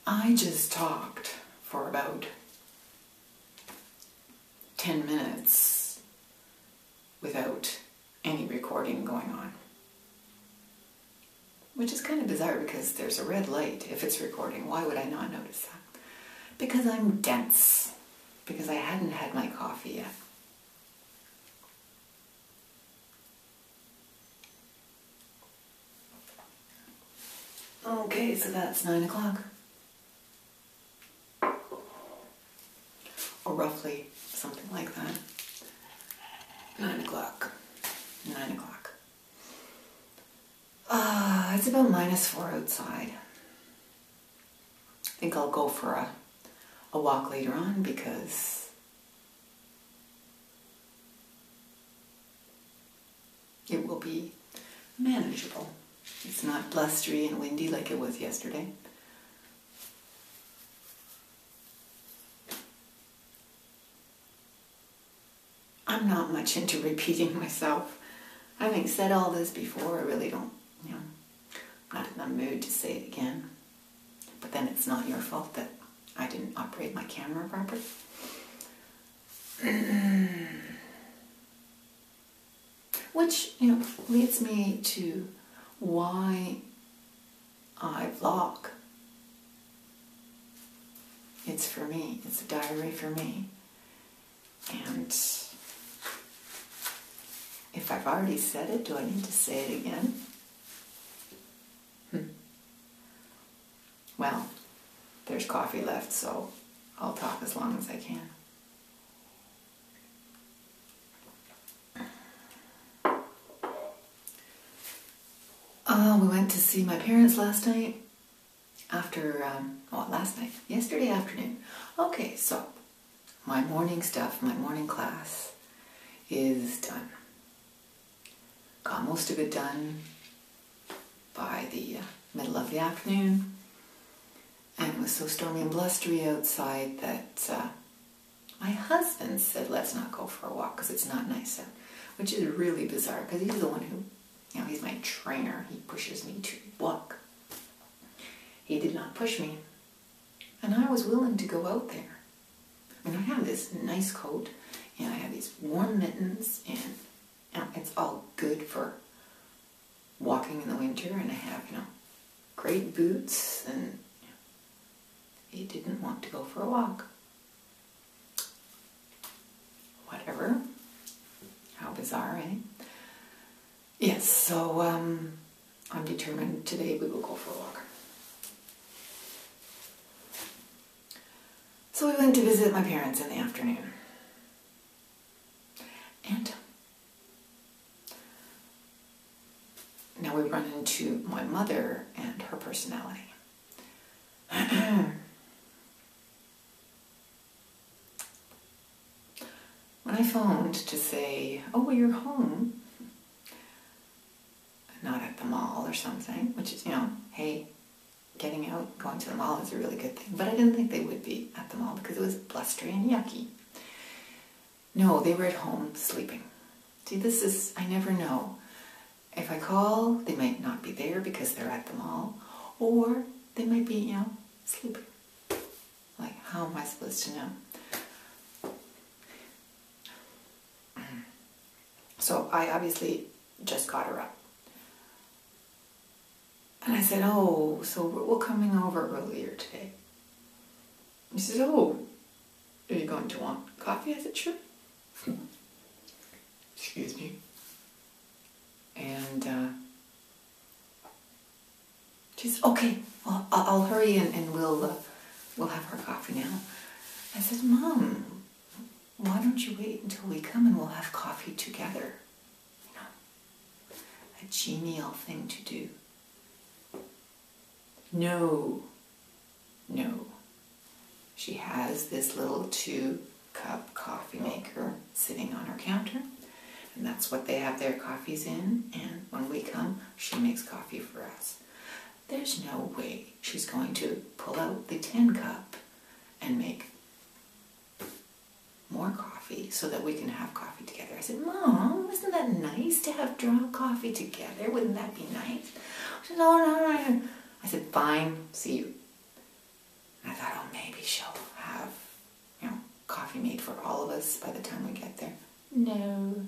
I just talked for about 10 minutes without any recording going on. Which is kind of bizarre because there's a red light if it's recording. Why would I not notice that? Because I'm dense. Because I hadn't had my coffee yet. Okay, so that's 9 o'clock. Or roughly something like that. 9 o'clock. 9 o'clock. It's about -4 outside. I think I'll go for a walk later on because it will be manageable. It's not blustery and windy like it was yesterday. I'm not much into repeating myself. Having said all this before, I really don't, I'm not in the mood to say it again. But then it's not your fault that I didn't operate my camera properly. Which, leads me to why I vlog. It's for me. It's a diary for me. And if I've already said it, do I need to say it again? Well, there's coffee left, so I'll talk as long as I can. We went to see my parents last night after, yesterday afternoon. Okay, so my morning stuff, my morning class is done. Got most of it done by the middle of the afternoon. And it was so stormy and blustery outside that my husband said, let's not go for a walk because it's not nice out. Which is really bizarre because he's the one who, he's my trainer. He pushes me to walk. He did not push me. And I was willing to go out there. I mean, I have this nice coat and I have these warm mittens and it's all good for walking in the winter, and I have, great boots, and he didn't want to go for a walk. Whatever. How bizarre, eh? Yes, so I'm determined today we will go for a walk. So we went to visit my parents in the afternoon. And now we run into my mother and her personality. When I phoned to say, oh, you're home, not at the mall or something, which is, hey, getting out, going to the mall is a really good thing. But I didn't think they would be at the mall because it was blustery and yucky. No, they were at home sleeping. See, I never know. If I call, they might not be there because they're at the mall, or they might be, sleeping. Like, how am I supposed to know? So I obviously just got her up. And I said, oh, so we're coming over earlier today. He says, oh, are you going to want coffee? I said, sure. Excuse me. And she said, okay, well, I'll hurry and we'll have our coffee now. I said, Mom, why don't you wait until we come and we'll have coffee together? A genial thing to do. No. She has this little 2-cup coffee maker sitting on her counter, and that's what they have their coffees in, and when we come, she makes coffee for us. There's no way she's going to pull out the 10-cup and make more coffee so that we can have coffee together. I said, Mom, isn't that nice to have draw coffee together? Wouldn't that be nice? She said, oh, no. I said, fine, see you. I thought, oh, maybe she'll have, coffee made for all of us by the time we get there. No.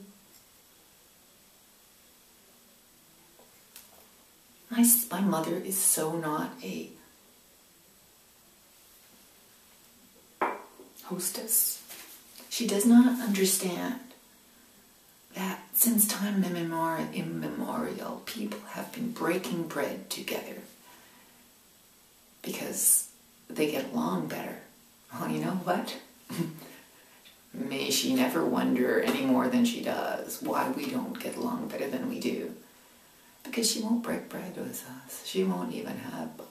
My mother is so not a hostess. She does not understand that since time immemorial, people have been breaking bread together because they get along better. Well, you know what? May she never wonder any more than she does why we don't get along better than we do. Because she won't break bread with us. She won't even have a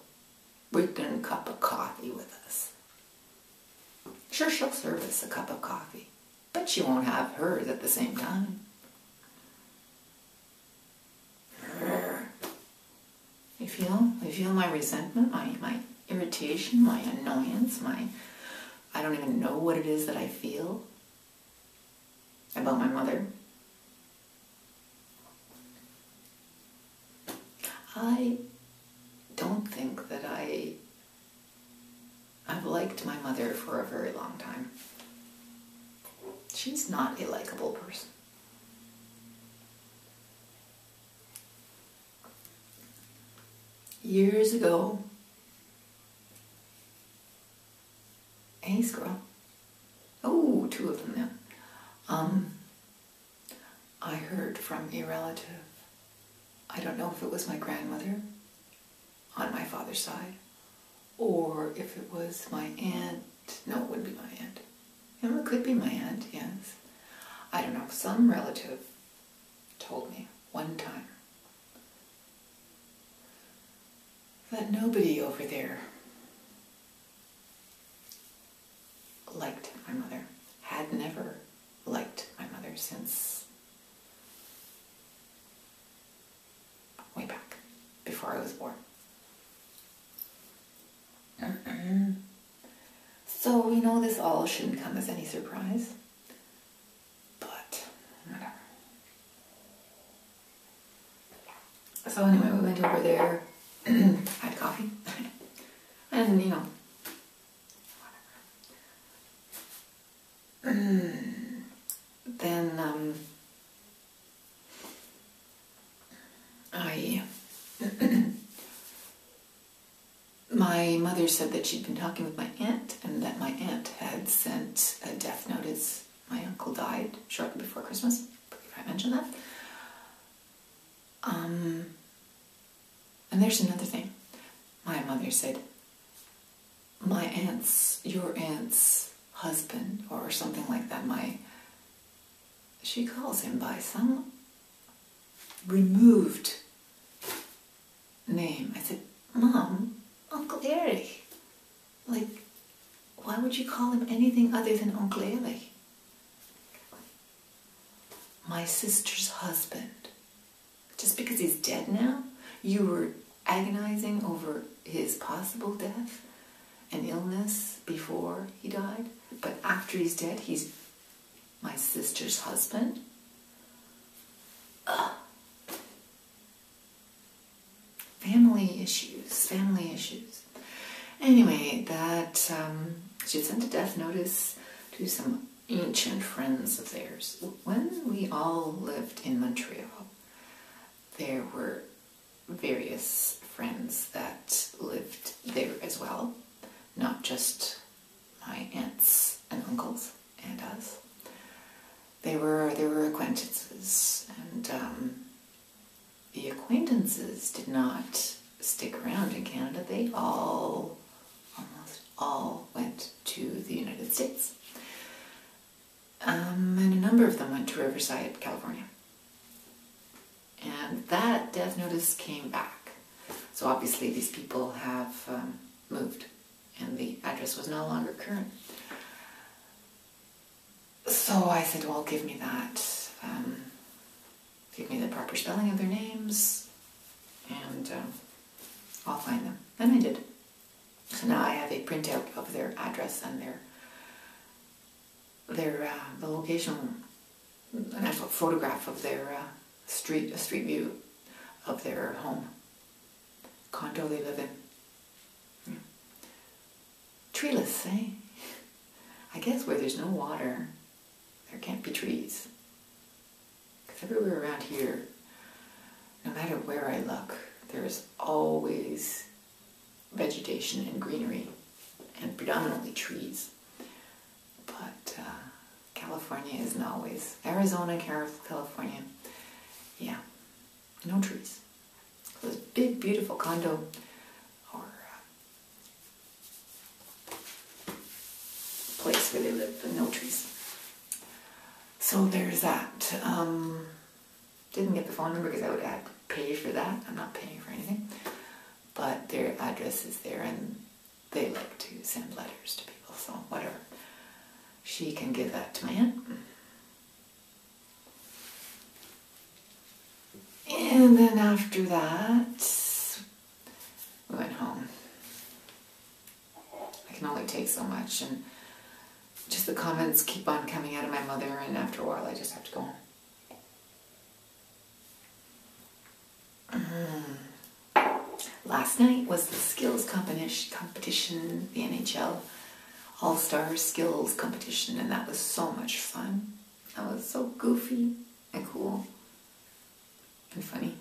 freaking cup of coffee with us. Sure, she'll serve us a cup of coffee, but she won't have hers at the same time. You feel my resentment, my irritation, my annoyance, I don't even know what it is that I feel about my mother. I don't think that I've liked my mother for a very long time. She's not a likable person. Years ago, hey squirrel. Oh, two of them now. I heard from a relative. I don't know if it was my grandmother on my father's side, or if it was my aunt. No, it wouldn't be my aunt. It could be my aunt, yes. I don't know. Some relative told me one time that nobody over there liked my mother, had never liked my mother since way back, before I was born. So, this all shouldn't come as any surprise, but whatever. So anyway, we went over there, had coffee, and whatever. Then my mother said that she'd been talking with my aunt and that my aunt had sent a death notice. My uncle died shortly before Christmas. I believe I mentioned that. And there's another thing. My mother said, your aunt's husband, or something like that, she calls him by some removed name. I said, Mom, Uncle Eric. Why would you call him anything other than Uncle Eric? My sister's husband. Just because he's dead now, you were agonizing over his possible death and illness before he died, but after he's dead, he's my sister's husband? Ugh. Family issues. Anyway, she sent a death notice to some ancient friends of theirs. When we all lived in Montreal, there were various friends that lived there as well, not just my aunts and uncles and us. They were acquaintances, and the acquaintances did not stick around in Canada. They almost all went to the United States. And a number of them went to Riverside, California. And that death notice came back. So obviously these people have moved, and the address was no longer current. So I said, well, give me that. Give me the proper spelling of their names, and I'll find them. And I did. So now I have a printout of their address and the location, an actual photograph of their a street view of their home, condo they live in. say. I guess where there's no water, there can't be trees. Because everywhere around here, no matter where I look, there's always vegetation and greenery, and predominantly trees. But California isn't always. Arizona, California, yeah, no trees. So this big, beautiful condo or place where they live, but no trees. So there's that. Didn't get the phone number because I would have to pay for that. I'm not paying for anything. But their address is there, and they like to send letters to people, so whatever. She can give that to my aunt. And then after that, we went home. I can only take so much, and just the comments keep on coming out of my mother, and after a while I just have to go home. Last night was the skills competition, the NHL All-Star Skills Competition, and that was so much fun. That was so goofy and cool and funny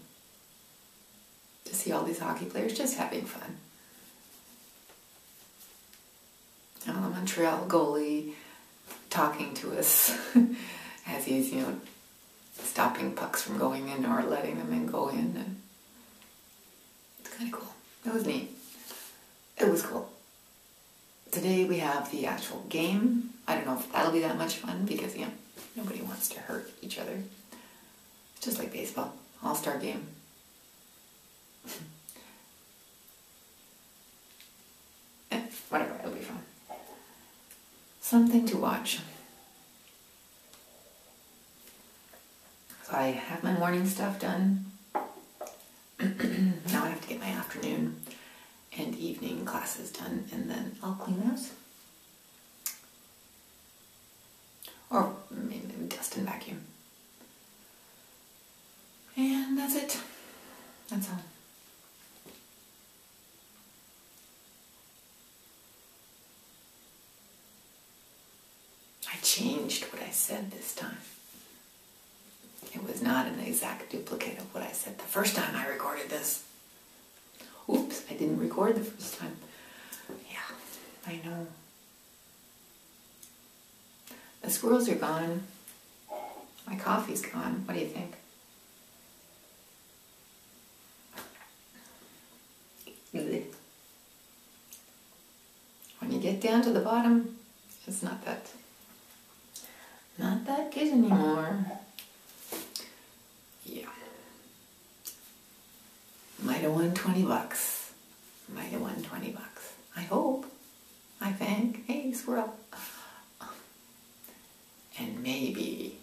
to see all these hockey players just having fun. And the Montreal goalie talking to us as he's, stopping pucks from going in or letting them in go in, and it's kind of cool. It was neat. It was cool. Today we have the actual game. I don't know if that'll be that much fun because, nobody wants to hurt each other. It's just like baseball. All-star game. Whatever, it'll be fun. Something to watch. So I have my morning stuff done. Now I have to get my afternoon and evening classes done, and then I'll clean the house. Or maybe dust and vacuum. And that's it. That's all. I changed what I said this time. It was not an exact duplicate of what I said the first time I recorded this. Oops, I didn't record the first time. Yeah, I know. The squirrels are gone. My coffee's gone. What do you think? When you get down to the bottom, it's not that good anymore. Yeah. Might have won $20. Might have won $20. I hope. I think. Hey, squirrel. And maybe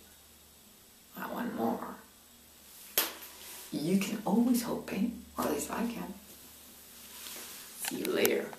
I won more. You can always hope, eh? Or at least I can. See you later.